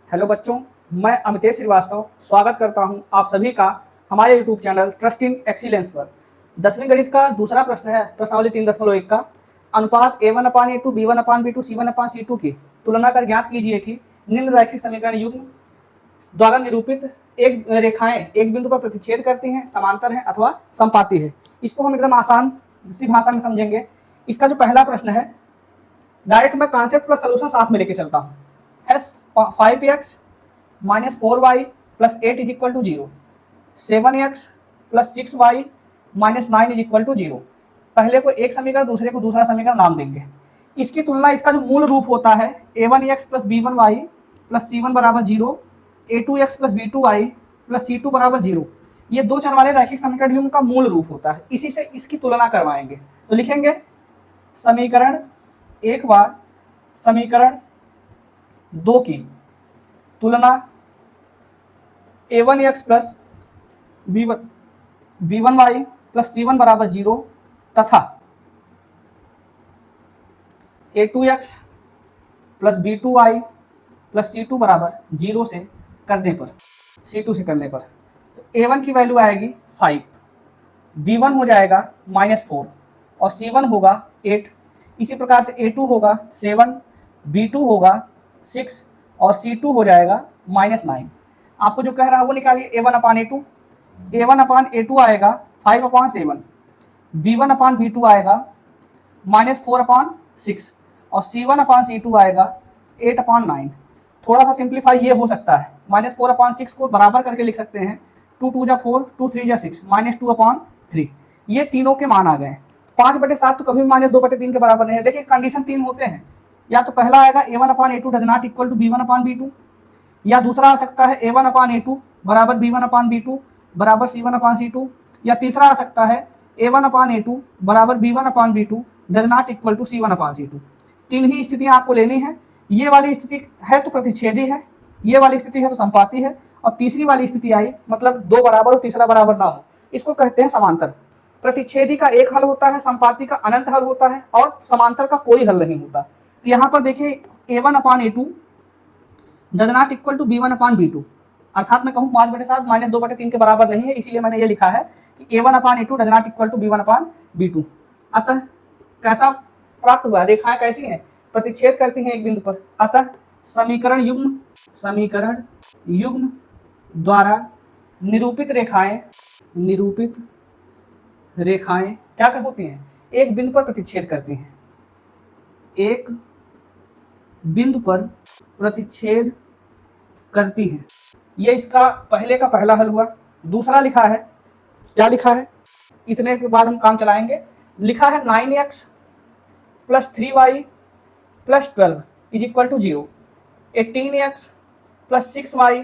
Hello बच्चों, मैं अमितेश श्रीवास्तव स्वागत करता हूं आप सभी का हमारे YouTube channel trust in excellence पर। 10वीं गणित का दूसरा प्रश्न है प्रश्नावली 3.1 का अनुपात a1/a2 b1/b2 c1/c2 की तुलना कर ज्ञात कीजिए कि निम्न रैखिक समीकरण युग्म द्वारा निरूपित एक रेखाएं एक बिंदु पर प्रतिच्छेद करती हैं, समांतर हैं अथवा समपाती है। इसको हम एकदम आसान सी भाषा में समझेंगे। इसका जो पहला प्रश्न है, डायरेक्ट मैं कॉन्सेप्ट प्लस सोल्यूशन साथ में लेके चलता हूँ। 5x minus 4y plus 8 is equal to 0, 7x plus 6y minus 9 is equal to 0। पहले को एक समीकरण, दूसरे को दूसरा समीकरण नाम देंगे। इसकी तुलना, इसका जो मूल रूप होता है a1x plus b1y plus c1 बराबर 0, a2x plus b2y plus c2 बराबर 0, ये दो चर वाले रैखिक समीकरण युग्म का मूल रूप होता है। इसी से इसकी तुलना करवाएंगे। तो लिखेंगे समीकरण 1 व समीकरण 2 की तुलना a1x plus b1y plus c1 बराबर 0 तथा a2x plus b2y plus c2 बराबर 0 से करने पर, c2 से करने पर तो a1 की वैल्यू आएगी 5, b1 हो जाएगा -4 और c1 होगा 8। इसी प्रकार से a2 होगा 7, b2 होगा 6 और c2 हो जाएगा -9। आपको जो कह रहा है वो निकालिए। a1/a2, a1/a2 आएगा 5/7, b1/b2 आएगा -4/6 और c1/c2 आएगा 8/9। थोड़ा सा सिंप्लीफाई ये हो सकता है, -4/6 को बराबर करके लिख सकते हैं, 2 2 जा 4, 2 3 जा 6, -2/3। ये तीनों के मान आ गए। 5/7 तो कभी भी -2/3 के बराबर नहीं है। देखिए कंडीशन 3 होते हैं, या तो पहला आएगा a1/a2 does not equal to b1/b2, या दूसरा आ सकता है a1/a2 बराबर b1/b2 बराबर c1/c2, या तीसरा आ सकता है a1/a2 बराबर b1/b2 does not equal to c1/c2। तीन ही स्थितियां आपको लेनी है। ये वाली स्थिति है तो प्रतिच्छेदी है, ये वाली स्थिति है तो संपाती है, और तीसरी वाली स्थिति आई मतलब दो बराबर हो तीसरा बराबर ना हो, इसको कहते हैं समांतर। प्रतिच्छेदी का एक हल होता है, संपाती का अनंत हल होता है और समांतर का कोई हल नहीं होता। तो यहाँ पर देखिए a1/a2 does not equal to b1/b2, अर्थात मैं कहूँ 5/7 -2/3 के बराबर नहीं है, इसीलिए मैंने ये लिखा है कि a1/a2 does not equal to b1/b2। अतः कैसा प्राप्त हुआ, रेखाएं कैसी हैं, प्रतिच्छेद करती हैं एक बिंदु पर। अतः समीकरण युग्म द्वारा निरूपित रेखाएं क्या होती हैं, एक बिंदु पर प्रतिच्छेद करती हैं, एक बिंदु पर प्रतिच्छेद करती हैं। ये इसका पहले का पहला हल हुआ। दूसरा लिखा है, क्या लिखा है, इतने के बाद हम काम चलाएंगे। लिखा है 9x plus 3y plus 12 is equal to 0, 18x plus 6y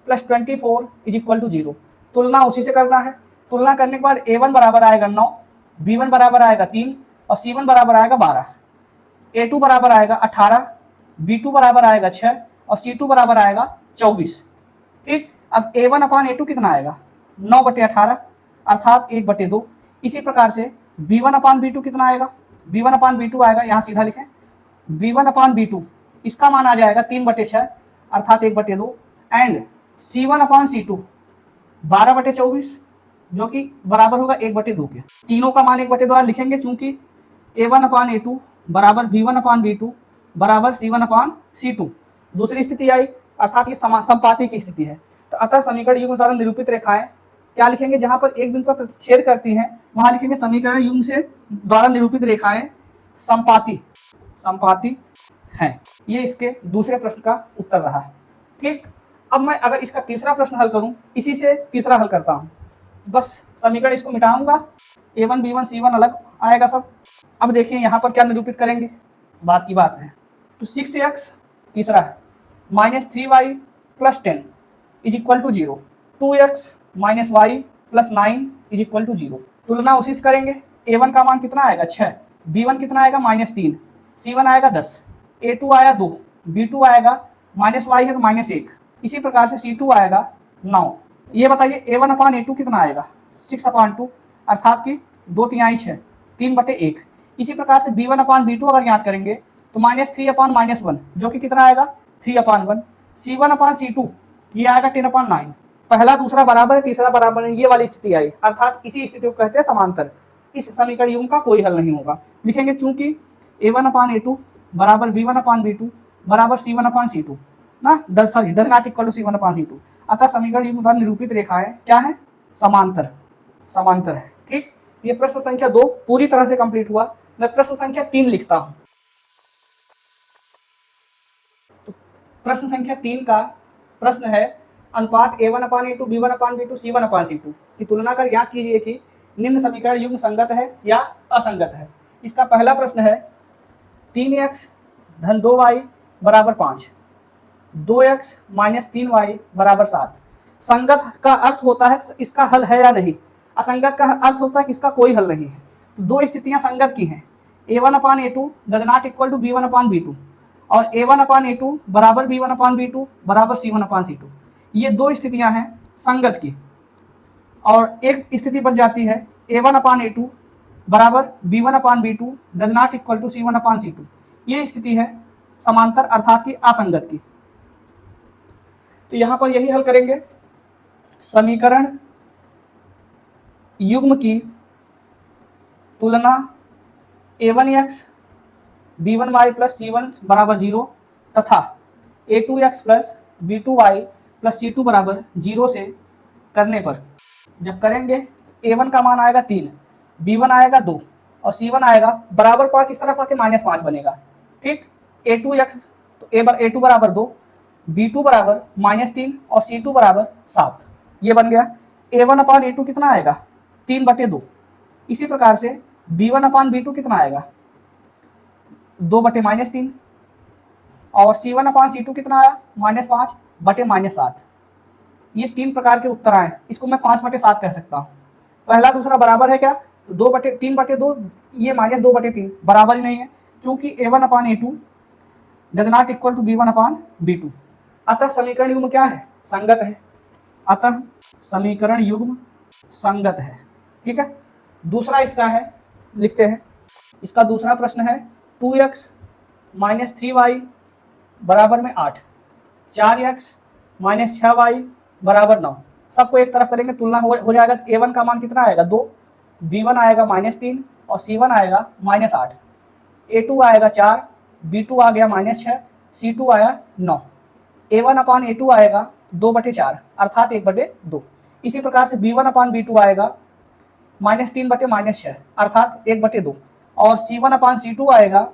plus 24 is equal to 0। तुलना उसी से करना है। तुलना करने के बाद a1 बराबर आएगा 9, b1 बराबर आएगा 3 और c1 बराबर आएगा 12, a2 बराबर आएगा 18, b2 बराबर आएगा 6 और c2 बराबर आएगा 24। ठीक, अब a1/a2 कितना आएगा, 9/18 अर्थात 1/2। इसी प्रकार से b1/b2 कितना आएगा, b1/b2 आएगा, यहाँ सीधा लिखें b1/b2 इसका मान आ जाएगा 3/6 अर्थात 1/2 एंड c1/c2 12/24 जो कि बराबर होगा 1/2 के। तीनों का मान 1/2 लिखेंगे चूंकि a1/a2 बराबर b1/b2 बराबर c1/c2। दूसरी स्थिति आई अर्थात ये संपाती की स्थिति है। तो अतः समीकरण युग्म द्वारा निरूपित रेखाएं क्या लिखेंगे, जहां पर एक बिंदु पर प्रतिच्छेद करती हैं वहां लिखेंगे समीकरण युग्म से द्वारा निरूपित रेखाएं संपाती हैं। ये इसके दूसरे प्रश्न का उत्तर रहा है। ठीक, अब मैं अगर इसका तीसरा प्रश्न हल करूं, इसी से तीसरा हल करता हूं, बस समीकरण इसको मिटाऊंगा, a1 b1 c1 अलग आएगा सब। अब देखिए यहाँ पर क्या निरूपित करेंगे, बात की बात है। तो 6x तीसरा है -3y plus 10 is equal to 0, 2x minus y plus 9 is equal to 0। तुलना उसी से करेंगे। a1 का मान कितना आएगा 6, b1 कितना आएगा -3, c1 आएगा 10, a2 आया 2, b2 आएगा -y है तो -1, इसी प्रकार से c2 आएगा 9। ये बताइए a1/a2 कितना आएगा 6/2 अर्थात कि 2/3 3/1। इसी प्रकार से b1/b2 अगर याद करेंगे तो -3/-1 जो कि कितना आएगा 3/1। C1/C2 ये आएगा 10/9। पहला दूसरा बराबर है, तीसरा बराबर है, ये वाली स्थिति आई, अर्थात इसी स्थिति को कहते हैं समांतर। इस समीकरण युग्म का कोई हल नहीं होगा। लिखेंगे चूंकि A1/A2 बराबर B1/B2 बराबर C1/C2 ना, does not equal to C1/C2। अतः समीकरण युग्म द्वारा निरूपित रेखाएं क्या है? समांतर, समांतर है। ठीक, ये प्रश्न संख्या 2 पूरी तरह से कंप्लीट हुआ। मैं प्रश्न संख्या 3 लिखता हूं। तो प्रश्न संख्या 3 का प्रश्न है अनुपात A1/A2 B1/B2 C1/C2 की तुलना कर ज्ञात कीजिए कि निम्न समीकरण युग्म संगत है या असंगत है। इसका पहला प्रश्न है 3x धन 2y बराबर 5, 2x माइनस 3y बराबर 7। संगत का अर्थ होता है इसका हल है या नहीं, असंगत का अर्थ होता है कि इसका कोई हल नहीं है। तो दो स्थितियां संगत की हैं, A1/A2 does not equal to B1/B2 और A1/A2 बराबर B1/B2 बराबर C1/C2। ये दो स्थितियां हैं संगत की, और एक स्थिति बच जाती है A1/A2 बराबर B1/B2 does not equal to C1/C2। ये स्थिति है समांतर अर्थात की असंगत की। तो यहां पर यही हल करेंगे, समीकरण युग्म की तुलना A1x B1y प्लस C1 बराबर 0 तथा A2x plus B2y plus C2 बराबर 0 से करने पर, जब करेंगे A1 का मान आएगा 3, B1 आएगा 2 और C1 आएगा बराबर 5, इस तरफ आके -5 बनेगा। ठीक, A2x तो A2 बराबर 2, B2 बराबर -3 और C2 बराबर 7, ये बन गया। A1/A2 कितना आएगा? 3/2। इसी प्रकार से B1/B2 कितना आएगा? 2/-3 और C1/C2 कितना आया? -5/-7। ये 3 प्रकार के उत्तर आए, इसको मैं 5/7 कह सकता हूँ। पहला दूसरा बराबर है क्या? 3/2, ये -2/3 बराबर ही नहीं है, क्योंकि A1/A2 does not equal to B1/B2। अतः समीकरण युग्म क्या है? संगत है। अतः समीकरण युग्म संगत है। ठीक है, दूसरा इसका है, लिखते हैं। इसका दूसरा प्रश्न है 2x माइनस 3y बराबर में 8, 4x माइनस 6y बराबर 9। सबको एक तरफ करेंगे, तुलना हो जाएगा। तो A1 का मान कितना आएगा? 2, B1 आएगा -3 और C1 आएगा -8, A2 आएगा 4, B2 आ गया -6, C2 आया 9। A1/A2 आएगा 2/4 अर्थात 1/2। इसी प्रकार से B1/B2 आएगा -3/6 अर्थात 1/2 और C1/C2 आएगा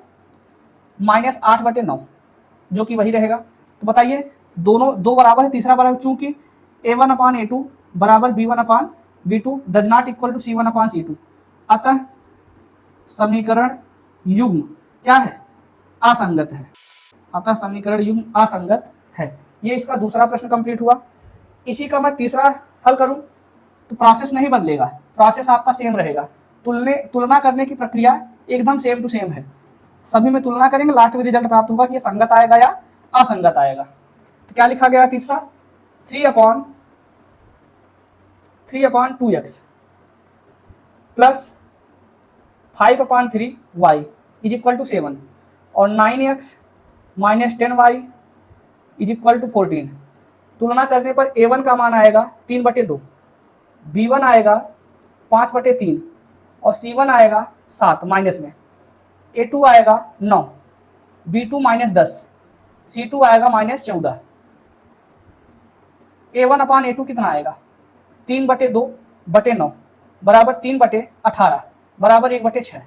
-8/9 जो कि वही रहेगा। तो बताइए, दोनों दो बराबर है, तीसरा बराबर, चूंकि A1/A2 बराबर B1/B2 does not equal to C1/C2। अतः समीकरण युग्म क्या है? असंगत है। अतः समीकरण युग्म असंगत है। ये इसका दूसरा प्रश्न कंप्लीट हुआ। इसी का मैं तीसरा हल करूं तो प्रोसेस नहीं बदलेगा, प्रोसेस आपका सेम रहेगा। तुलना करने की प्रक्रिया एकदम सेम टू सेम है। सभी में तुलना करेंगे, लास्ट में रिजल्ट प्राप्त होगा कि ये संगत आएगा या असंगत आएगा। तो क्या लिखा गया तीसरा? 3/2x plus 5/3y is equal to 7 और 9x minus 10y is equal to 14। तुलना करने पर A1 का मान आएगा 3/2, B1 आएगा 5/3 और C1 आएगा 7 माइनस में, A2 आएगा 9, B2 -10, C2 आएगा -14। A1/A2 कितना आएगा? 3/2/9 बराबर 3/18 बराबर 1/6।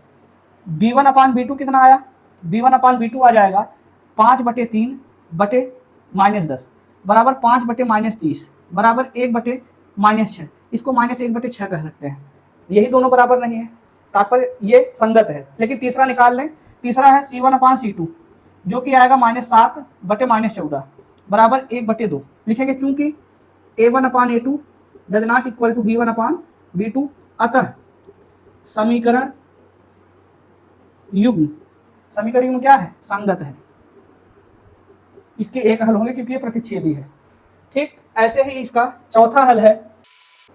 B1/B2 कितना आया? B1/B2 आ जाएगा 5/3/-10 बराबर 5/-30 बराबर 1/-6। इसको -1/6 कह सकते हैं। यही दोनों बराबर नहीं है, तात्पर्य ये संगत है। लेकिन तीसरा निकाल लें। तीसरा है C1/C2 जो कि आएगा -7/-14 बराबर 1/2। लिखेंगे चूंकि A1/A2 does not equal to B1/B2। अतः समीकरण युग्म क्या है? संगत है। इसके एक हल होंगे क्योंकि ये प्रतिच्छेदी है। ठीक, ऐसे ही इसका चौथा हल है।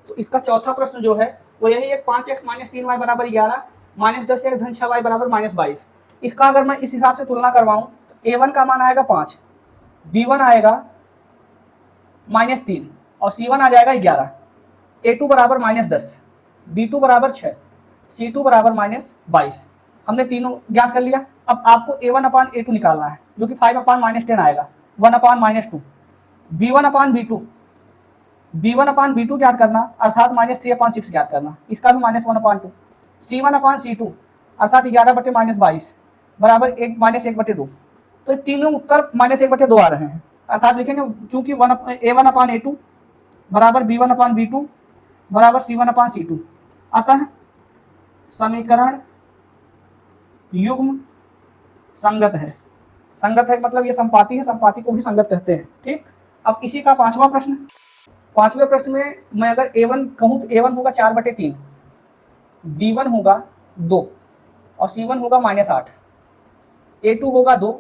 तो इसका चौथा प्रश्न जो है वो यही है, 5x माइनस 3y बराबर 11 माइनस 10x धन 6y बराबर -22। इसका अगर मैं इस हिसाब से तुलना करवाऊं तो A1 का मान आएगा 5, B1 आएगा -3 और C1 आ जाएगा 11। A2 बराबर -10, B2 बराबर 6, C2 बराबर -22। हमने तीनों ज्ञात कर लिया। अब आपको A1/A2 निकालना है, जो कि 5/-10 आएगा, 1/-2। B1/B2 ज्ञात करना अर्थात -3/6 ज्ञात करना, इसका भी -1/2। C1/C2 अर्थात 11/-22 बराबर 1/2। तो ये तीनों उत्तर -1/2 आ रहे हैं, अर्थात लिखेंगे चूंकि A1/A2 बराबर B1/B2 बराबर C1/C2। अतः समीकरण युग्म संगत है। संगत है मतलब ये संपाती है, संपाती को भी संगत कहते हैं। ठीक, अब इसी का पांचवा प्रश्न। पांचवें प्रश्न में मैं अगर A1 कहूं तो A1 होगा 4/3, B1 होगा 2 और C1 होगा -8, A2 होगा 2,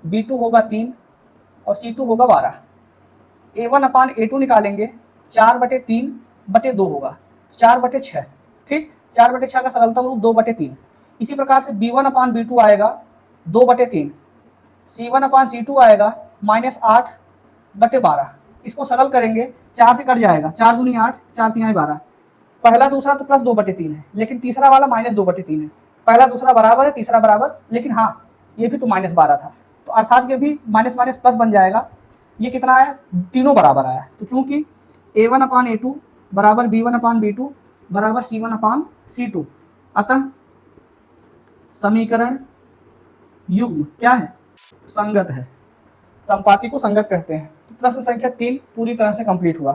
B2 होगा 3 और C2 होगा 12। A1/A2 निकालेंगे, 4/3/2 होगा, 4/6। ठीक, 4/6 का सरलतम रूप 2/3। इसी प्रकार से B1/B2 आएगा 2/3, C1/C2 आएगा -8/12। इसको सरल करेंगे, 4 से कट जाएगा, 4 दूनी 8, 4 तिहाई 12। पहला दूसरा तो +2/3 है, लेकिन तीसरा वाला -2/3 है। पहला दूसरा बराबर है, तीसरा बराबर, लेकिन हाँ ये भी तो -12 था, तो अर्थात ये भी माइनस माइनस प्लस बन जाएगा। ये कितना आया, तीनों बराबर आया। तो चूंकि A1/A2 बराबर B1/B2 बराबर C1/C2, अतः समीकरण युग्म क्या है, संगत है। संपाती को संगत कहते हैं। तो प्रश्न संख्या 3 पूरी तरह से कंप्लीट हुआ।